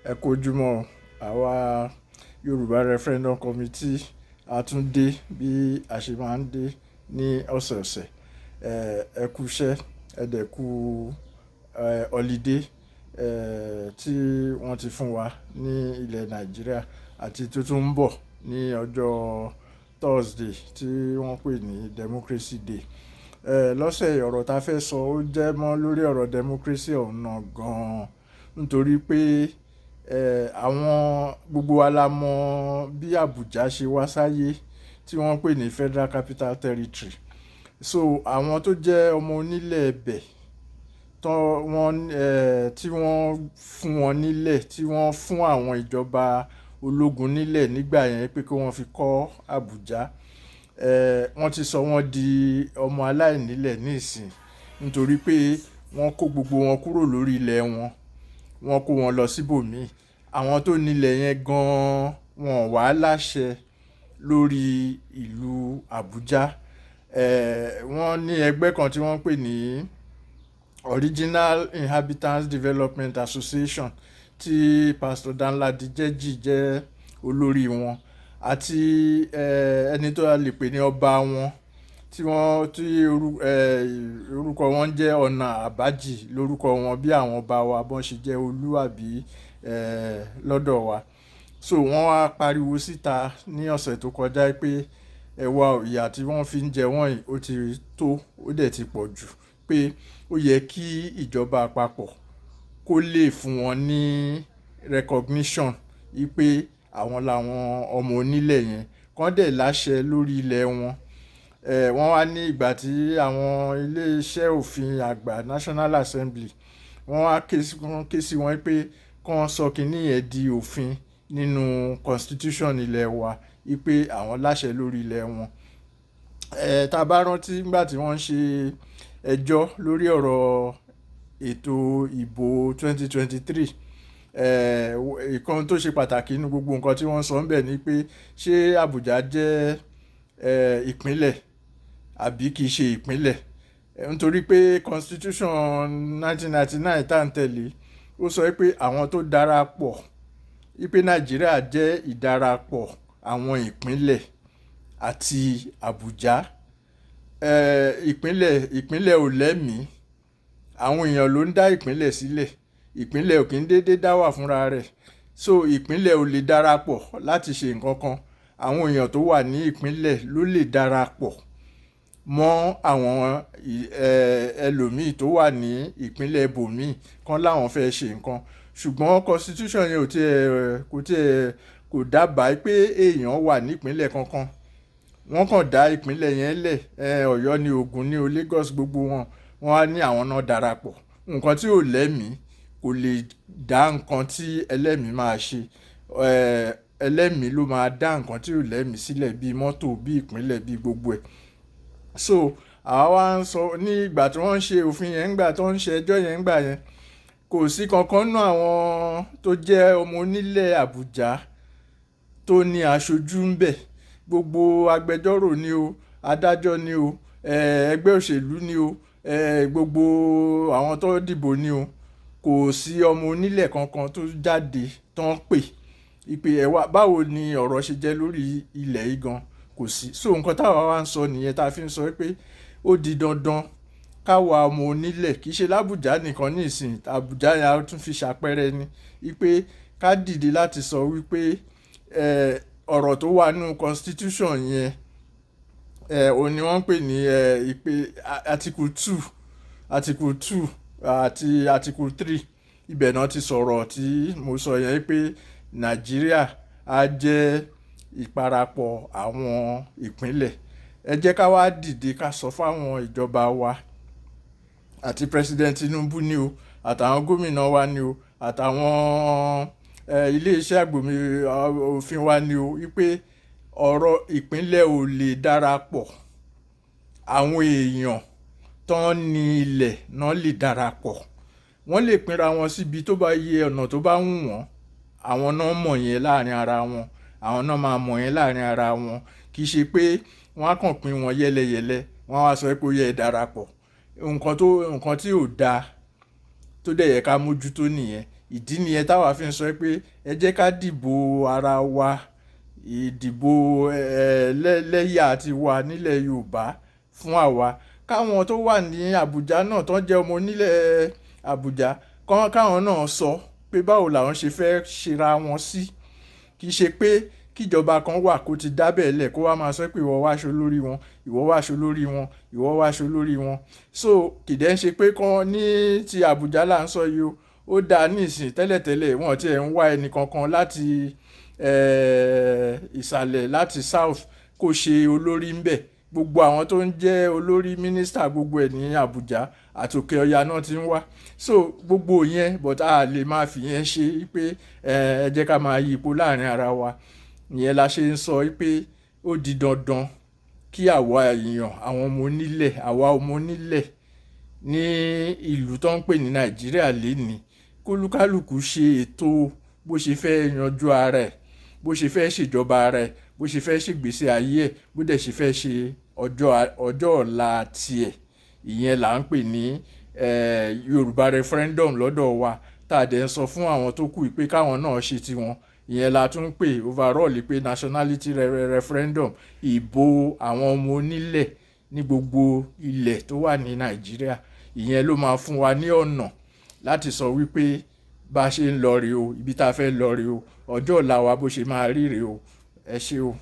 Ẹ kú ojúmọ́ àwa Yorùbá Referendum Committee a tún dé bí a ṣe máa ń dé ní ọ̀sẹ̀ọ̀sẹ̀. Ẹ kú iṣẹ́, ẹ dẹ̀ kú holiday tí wọ́n ti fún wa ní ilẹ̀ Nàìjíríà àti tó tún ń bọ̀ ní ọjọ́ Thursday tí wọ́n pè ní Democracy Day. Lọ́sẹ̀ ọ̀rọ̀ tá fẹ́ sọ ó jẹ́ mọ́ lórí ọ̀rọ̀ democracy ọ̀nà gan-an nítorí pé àwọn gbogbo wa la mọ̀ bí Abuja ṣe wá sáyé tí wọ́n pè ní Federal Capital Territory. So àwọn tó jẹ́ ọmọ onílẹ̀ ẹbẹ̀ tí wọ́n fún wọn nílẹ̀, tí wọ́n fún àwọn ìjọba ológun nílẹ̀ nígbà yẹn pé kí wọ́n fi kọ́ Abuja, wọ́n ti sọ wọ́n di ọmọ aláìnílẹ̀ nísìn nítorí pé wọ́n kó gbogbo wọn kúrò lórí ilẹ̀ wọn, wọ́n kó wọn lọ síbòmíì. Àwọn tó nílẹ̀ yẹn gan-an wọn wà láṣẹ lórí ìlú Abuja. Wọ́n ní ẹgbẹ́ kan tí wọ́n pè ní Original Inhabitants Development Association tí Pastor Danladi Jeji jẹ́ olórí wọn àti ẹni tó lè pè ní ọba wọn tí orúkọ wọn jẹ́ Ọ̀nà Àbájì lórúkọ wọn bí àwọn ọba wa bọ́n ṣe jẹ́ olú àbí lọ́dọ̀ wa. So wọ́n wá pariwo síta ní ọ̀sẹ̀ tó kọjá pé ẹ̀wà ìyà tí wọ́n fi ń jẹ wọ́n yìí ó ti tó, ó dẹ̀ ti pọ̀ jù, pé ó yẹ kí ìjọba àpapọ̀ kó lè fún wọn ní recognition wípé àwọn làwọn ọmọ onílẹ̀ yẹn kán dẹ̀ láṣẹ lórí ilẹ̀ wọn. Wọ́n wá ní ìgbà tí àwọn iléeṣẹ́ òfin àgbà National Assembly wọ́n wá ké sí wọn pé kán sọ kínní yẹn di òfin nínú constitution ilẹ̀ wa wípé àwọn láṣẹ lórí ilẹ̀ wọn. Tá bá rántí nígbà tí wọ́n ń ṣe ẹjọ́ lórí ọ̀rọ̀ ètò ìbò 2023, ìkan tó ṣe pàtàkì nínú gbogbo nǹkan tí wọ́n sọ ń bẹ̀ ni pé ṣé Abuja jẹ́ ìpínlẹ̀ àbí kì í ṣe ìpínlẹ̀, nítorí pé constitution 1999 tá ń tẹ̀lé ó sọ pé àwọn tó darapọ̀ wípé Nàìjíríà jẹ́ ìdarapọ̀ àwọn ìpínlẹ̀ àti Abuja. Ìpínlẹ̀ ò lẹ́mìí, àwọn èèyàn ló ń dá ìpínlẹ̀ sílẹ̀, ìpínlẹ̀ ò kí ń dédé dá wà fúnra rẹ̀. So ìpínlẹ̀ ò lè darapọ̀ láti ṣe nǹkan kan, àwọn èèyàn tó wà ní ìpínlẹ̀ ló lè darapọ̀ mọ́ àwọn ẹlòmíì tó wà ní ìpínlẹ̀ ibòmíì kan láwọn fẹ́ ṣe nǹkan. Ṣùgbọ́n constitution yẹn kò dábàá pé èèyàn wà ní ìpínlẹ̀ kankan. Wọ́n kàn dá ìpínlẹ̀ yẹn lẹ̀, Ọ̀yọ́ ní, Ògùn ní, Lagos gbogbo wọn, wọ́n á ní àwọn náà darapọ̀. Nǹkan tí ò lẹ́mìí kò lè dá nǹkan tí ẹlẹ́mìí máa ṣe. Ẹlẹ́mìí ló máa dá nǹkan tí ò lẹ́mìí sílẹ̀ bíi mọ́tò, bíi ìpínlẹ̀, bíi gbogbo ẹ̀. So àwa wá ń sọ ní ìgbà tí wọ́n ń ṣe òfin yẹn, nígbà tí wọ́n ń ṣe ẹjọ́ yẹn nígbà yẹn, kò sí kankan nínú àwọn tó jẹ́ ọmọ onílẹ̀ Abuja tó ní aṣojú ń bẹ̀. Gbogbo agbẹjọ́rò ni o, adájọ́ ni o, ẹgbẹ́ òṣèlú ni o, gbogbo àwọn tó dìbò ni o, kò sí ọmọ onílẹ̀ kankan tó jáde tán pè ìpè ẹ̀wà báwo ni ọ̀rọ̀ ṣe jẹ́ lórí ilẹ̀ yìí gan, kò sí. So nǹkan táwa wá ń sọ nìyẹn, tá fi ń sọ pé ó di dandan káwa ọmọ onílẹ̀, kì í ṣe l'Abuja nìkan ní ìsìn, Abuja yẹn a tún fi ṣàpẹẹrẹ ni wípé ká dìde láti sọ wípé ọ̀rọ̀ tó wà nínú constitution yẹn òun ni wọ́n ń pè ní article 2 àti article 3. Ibẹ̀ náà ti sọ̀rọ̀ tí mo sọ yẹn pé Nàìjíríà á jẹ́ ìparapọ̀ àwọn ìpínlẹ̀. Ẹ jẹ́ ká wá dìde ká sọ fáwọn ìjọba wa àti President Tinubu ni o, àtàwọn gómìnà wa ni o, àtàwọn iléeṣẹ́ òfin wa ni o, wípé ọ̀rọ̀ ìpínlẹ̀ ò lè darapọ̀. Àwọn èèyàn tán ní ilẹ̀ náà lè darapọ̀. Wọ́n lè pínra wọn síbi tó bá yẹ ọ̀nà tó bá wù wọ́n. Àwọn náà mọ̀ yẹn láàrin ara wọn, àwọn náà máa mọ̀ yẹn láàrin ara wọn. Kì í ṣe pé wọ́n á kàn pín wọn yẹ́lẹyẹ̀lẹ, wọ́n á wá sọ pé ó yẹ darapọ̀. Nǹkan tí ò dáa tó dẹ̀ yẹ ká mójútó nìyẹn. ìdí nìyẹn táwa fi ń sọ pé ẹ jẹ́ ká dìbò ara wa, ìdìbò lẹ́yà tiwa nílẹ̀ Yorùbá fún àwa. Káwọn tó wà ní Àbújá náà tó ń jẹ́ ọmọ onílẹ̀ Àbújá káwọn náà sọ pé báwo làwọn ṣe fẹ́ ṣera wọn sí. Kì í ṣe pé kíjọba kan wà kó ti dábẹ́ lẹ̀ kó wá máa sọ pé ìwọ wá aṣọ lórí wọn, ìwọ wá aṣọ lórí wọn, ìwọ wá aṣọ lórí wọn. So kìdẹ́ ń ṣe pé kán ní ti Àbújá là ń sọ yìí o. Ó dáa ní ìsìn tẹ́lẹ̀tẹ́lẹ̀ wọn ti ẹ̀ ń wá ẹnì kankan láti ìsàlẹ̀ láti south kó ṣe olórí ń bẹ̀. Gbogbo àwọn tó ń jẹ́ olórí mínísítà gbogbo ẹ̀ ní Àbújá àtòkè ọya náà ti ń wá. So gbogbo yẹn but a lè máa fi yẹn ṣe pé ẹ jẹ́ ká máa yí ipò láàrin ara wa. Ìyẹn la ṣe ń sọ pé ó di dandan kí àwa èèyàn àwọn ọmọ onílẹ̀, àwa ọmọ onílẹ̀ ní ìlú tó ń pè ní Nàìjíríà lénìí kólúkálùkù ṣe ètò bó ṣe fẹ́ yanjú ara ẹ̀, bó ṣe fẹ́ ṣèjọba ara ẹ̀, bó ṣe fẹ́ ṣègbésí ayé ẹ̀, bó dẹ̀ ṣe fẹ́ ṣe ọjọ́ ọ̀la tiẹ̀. Ìyẹn là ń pè ní Yorùbá referendum lọ́dọ̀ wa, tá a dẹ̀ ń sọ fún àwọn tó kù pé káwọn náà ṣe tiwọn. Ìyẹn la tún ń pè overall pé nationality referendum, ìbò àwọn ọmọ onílẹ̀ ní gbogbo ilẹ̀ tó wà ní Nàìjíríà. Ìyẹn ló máa fún wa ní ọ̀nà láti sọ wípé bá a ṣe ń lọ rèé o, ibi tá a fẹ́ lọ rèé o, ọjọ́ ọ̀la wa bó ṣe máa rí rèé o. Ẹ ṣé o.